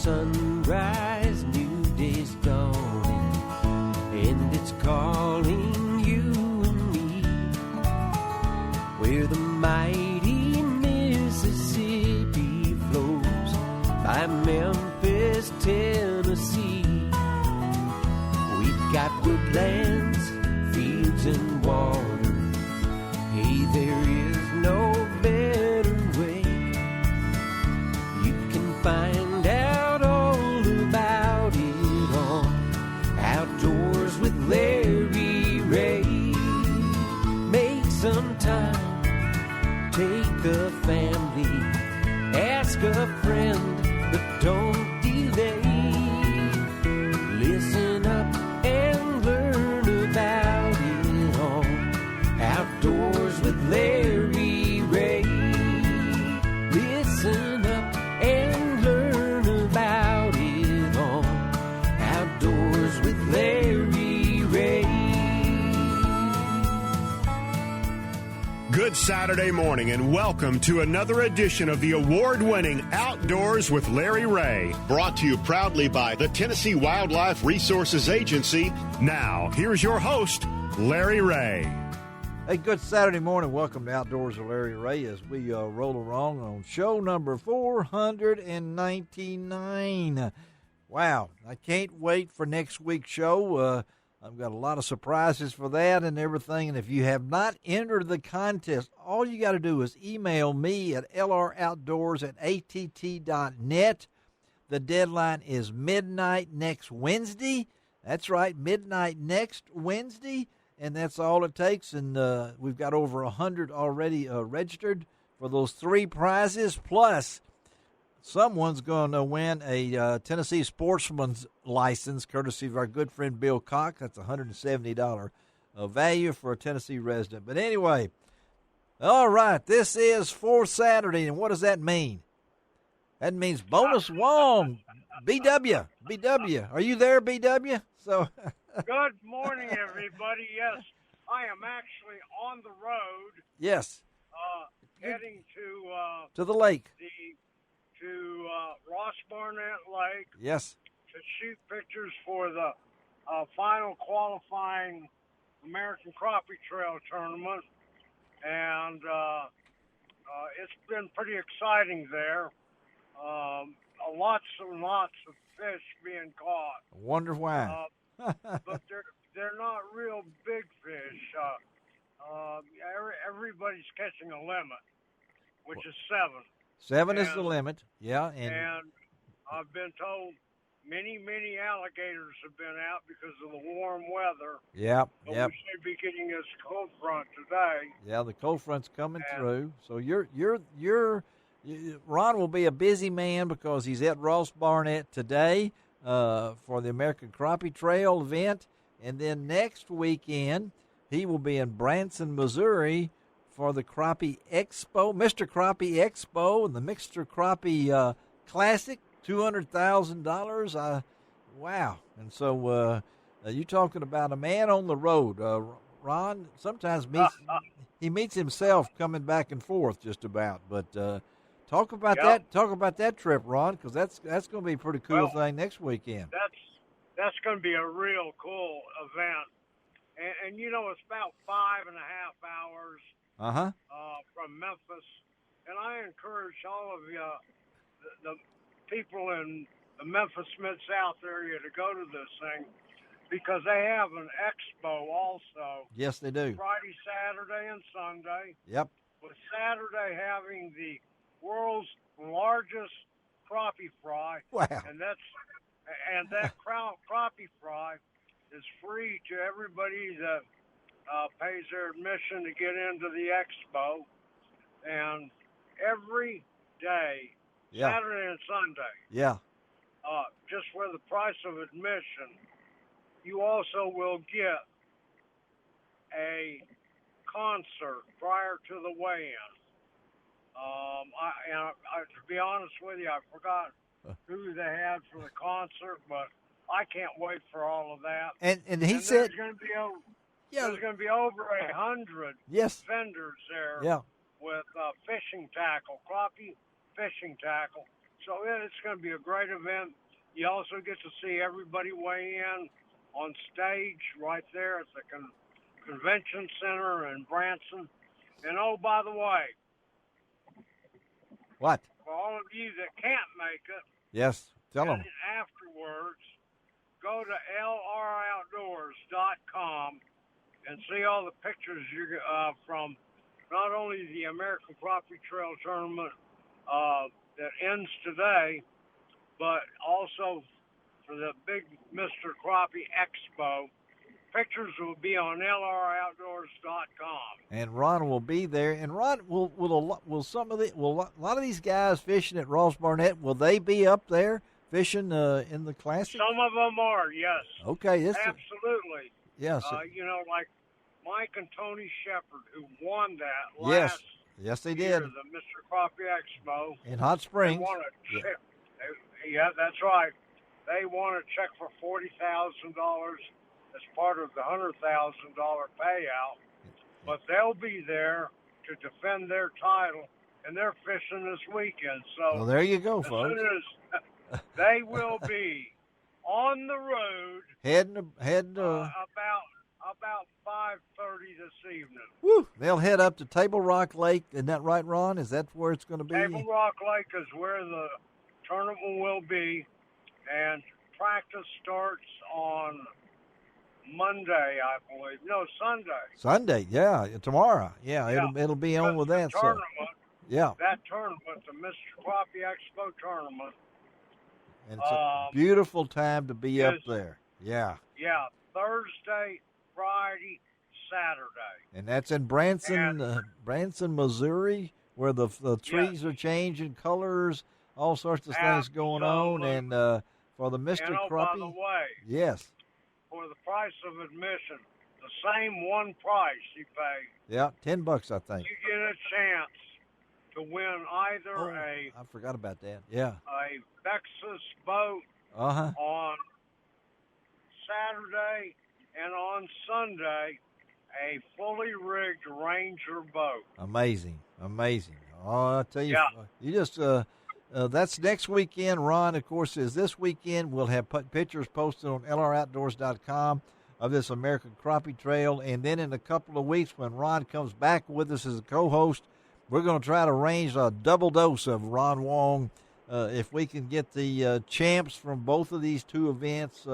sunrise, new day's dawning, and it's calling you and me, where the mighty Mississippi flows by Memphis, Tennessee. We've got woodlands, fields, and water. Hey, there is no better way. You can find out all about it on Outdoors with Larry Ray. Make some time, take a family, ask a friend, but don't delay. Listen up and learn about it on Outdoors with Larry Ray. Listen up and learn about it on Outdoors with Larry Ray. Good Saturday morning and welcome to another edition of the award-winning Outdoors with Larry Ray. Brought to you proudly by the Tennessee Wildlife Resources Agency. Now, here's your host, Larry Ray. Hey, good Saturday morning. Welcome to Outdoors with Larry Ray as we roll along on show number 499. Wow, I can't wait for next week's show. I've got a lot of surprises for that and everything. And if you have not entered the contest, all you got to do is email me at lroutdoors@att.net. The deadline is midnight next Wednesday. That's right, midnight next Wednesday. And that's all it takes. And we've got over 100 already registered for those three prizes. Plus, someone's going to win a Tennessee Sportsman's license, courtesy of our good friend Bill Cox. That's $170 value for a Tennessee resident. But anyway, all right, this is for Saturday. And what does that mean? That means Bonus Wong, BW. Are you there, BW? So. Good morning, everybody. Yes, I am actually on the road. Yes. Heading to the lake. To Ross Barnett Lake. Yes. To shoot pictures for the final qualifying American Crappie Trail tournament, and it's been pretty exciting there. Lots and lots of fish being caught. I wonder why. But they're not real big fish. Everybody's catching a limit, which is 7. 7 is the limit, yeah. And I've been told many alligators have been out because of the warm weather. Yep. But we should be getting this cold front today. Yeah, the cold front's coming through. So Ron will be a busy man because he's at Ross Barnett today for the American Crappie Trail event. And then next weekend, he will be in Branson, Missouri for the Crappie Expo, Mr. Crappie Expo, and the Mr. Crappie Classic, $200,000. Wow. And so you're talking about a man on the road. Ron sometimes meets himself coming back and forth just about. But talk about that. Talk about that trip, Ron, because that's going to be a pretty cool thing next weekend. That's going to be a real cool event, and it's about 5.5 hours from Memphis, and I encourage all of you, the people in the Memphis Mid-South area, to go to this thing because they have an expo also. Yes, they do. Friday, Saturday, and Sunday. Yep. With Saturday having the world's largest crappie fry. Wow. And that crappie fry is free to everybody that pays their admission to get into the expo. And every day, Saturday and Sunday, just for the price of admission, you also will get a concert prior to the weigh-in. To be honest with you, I forgot who they had for the concert, but I can't wait for all of that. And he said there's going to be over 100 vendors there with fishing tackle, crappie fishing tackle, So it's going to be a great event. You also get to see everybody weigh in on stage right there at the convention center in Branson. And oh, by the way, What? for all of you that can't make it, Yes, tell them. and afterwards, go to lroutdoors.com and see all the pictures from not only the American Crappie Trail Tournament that ends today, but also for the big Mr. Crappie Expo. Pictures will be on lroutdoors.com. And Ron will be there. And Ron, will a lot of these guys fishing at Ross Barnett, will they be up there fishing in the Classic? Some of them are, yes. Okay, Absolutely. yes, Like Mike and Tony Shepard, who won that yes, last yes, they year, did the Mr. Crappie Expo. in Hot They Springs. won a check. Yeah, that's right. They won a check for $40,000 as part of the $100,000 payout. But they'll be there to defend their title, and they're fishing this weekend. So Well, there you go, as folks. soon as they will be on the road Heading about 5:30 this evening. woo, they'll head up to Table Rock Lake. Isn't that right, Ron? Is that where it's going to be? Table Rock Lake is where the tournament will be, and practice starts on Monday, I believe. No, Sunday. Sunday, yeah, tomorrow. Yeah, Yeah. it'll be on with that. So, Tournament, yeah, that tournament, the Mr. Crappie Expo tournament. and it's a beautiful time to be up is- there. Yeah, Yeah, Thursday, Friday, Saturday. and that's in Branson, Missouri, where the trees are changing colors, all sorts of things going on, and for the Mr. And oh, by Crappie, the way, yes, for the price of admission, the same one price you pay, yeah, $10, I think. you get a chance to win either Oh, a I forgot about that. Yeah, Vexus boat uh-huh. on Saturday, and on Sunday, a fully rigged Ranger boat. Amazing. Oh, I tell you, Yeah. you just that's next weekend. Ron, of course, is this weekend. We'll have pictures posted on lroutdoors.com of this American Crappie Trail, and then in a couple of weeks when Ron comes back with us as a co-host, we're going to try to arrange a double dose of Ron Wong. If we can get the champs from both of these two events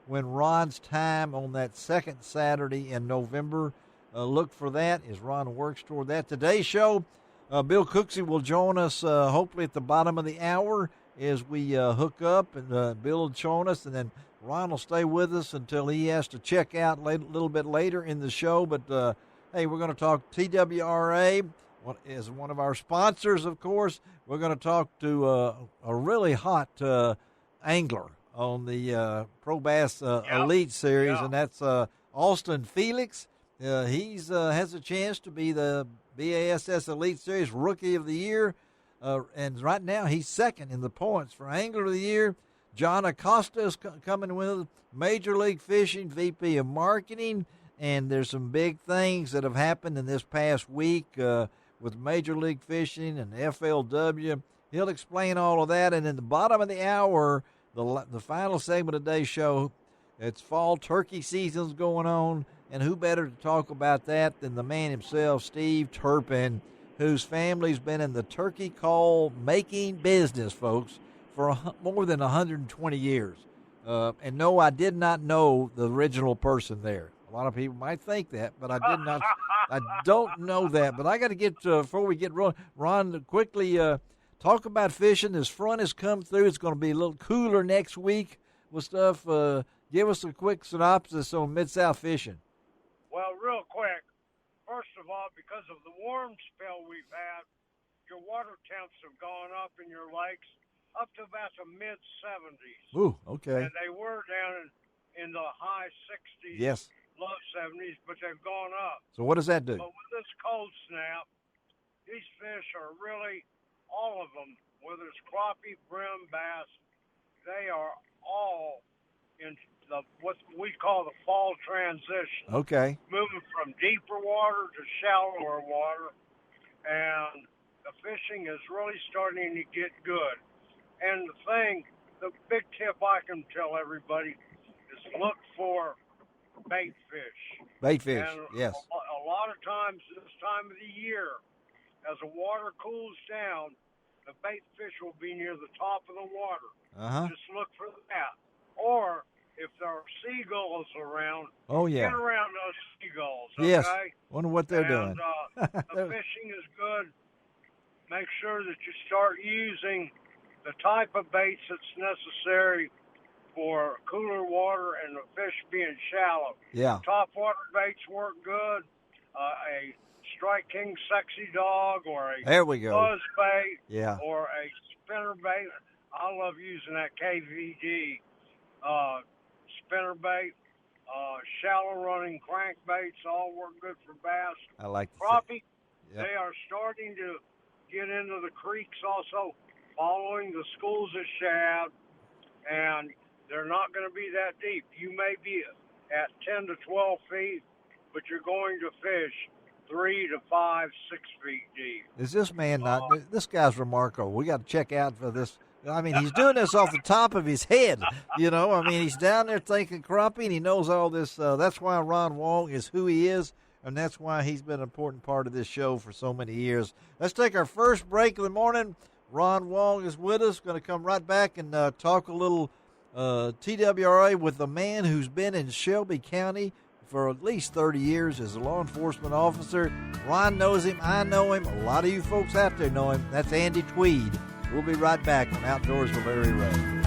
when Ron's time on that second Saturday in November. Look for that as Ron works toward that. Today's show, Bill Cooksey will join us hopefully at the bottom of the hour as we hook up, and Bill will join us, and then Ron will stay with us until he has to check out a little bit later in the show. But, hey, we're going to talk TWRA is one of our sponsors, of course. We're going to talk to a really hot angler on the Pro Bass Elite Series, and that's Austin Felix. He's has a chance to be the BASS Elite Series Rookie of the Year, and right now he's second in the points for Angler of the Year. John Acosta is coming with Major League Fishing VP of Marketing, and there's some big things that have happened in this past week with Major League Fishing and FLW. He'll explain all of that, and in the bottom of the hour, the final segment of today's show, it's fall turkey season's going on, and who better to talk about that than the man himself, Steve Turpin, whose family's been in the turkey call making business, folks, for more than 120 years. And no, I did not know the original person there. A lot of people might think that, but I did not. I don't know that. But I got to get before we get rolling, Ron, quickly talk about fishing. This front has come through. It's going to be a little cooler next week with stuff. Give us a quick synopsis on Mid-South fishing. Well, real quick, first of all, because of the warm spell we've had, your water temps have gone up in your lakes up to about the mid-70s. Ooh, okay. And they were down in the high 60s, Yes. low 70s, but they've gone up. So what does that do? But with this cold snap, these fish are really, all of them, whether it's crappie, brim, bass, they are all in what we call the fall transition. Okay. Moving from deeper water to shallower water, and the fishing is really starting to get good. And the big tip I can tell everybody is look for bait fish. Bait fish, And yes. A lot of times this time of the year, as the water cools down, the bait fish will be near the top of the water. Uh-huh. Just look for that. Or if there are seagulls around, Oh, yeah. get around those seagulls, okay? Yes. Wonder what they're doing. The fishing is good. Make sure that you start using the type of baits that's necessary for cooler water and the fish being shallow. Yeah. Top water baits work good. A Strike King Sexy Dog or a There we go. Buzz bait Yeah. or a spinner bait. I love using that KVD spinner bait. Shallow running crankbaits all work good for bass. I like the Crappie, Yep. they are starting to get into the creeks also, following the schools of shad, and they're not going to be that deep. You may be at 10 to 12 feet, but you're going to fish 3 to 5, 6 feet deep. Is this man not? This guy's remarkable. We got to check out for this. I mean, he's doing this off the top of his head. You know, I mean, he's down there thinking crappie, and he knows all this. That's why Ron Wong is who he is, and that's why he's been an important part of this show for so many years. Let's take our first break of the morning. Ron Wong is with us. Going to come right back and talk a little TWRA with a man who's been in Shelby County for at least 30 years as a law enforcement officer. Ron knows him. I know him. A lot of you folks out there know him. That's Andy Tweed. We'll be right back on Outdoors with Larry Ray.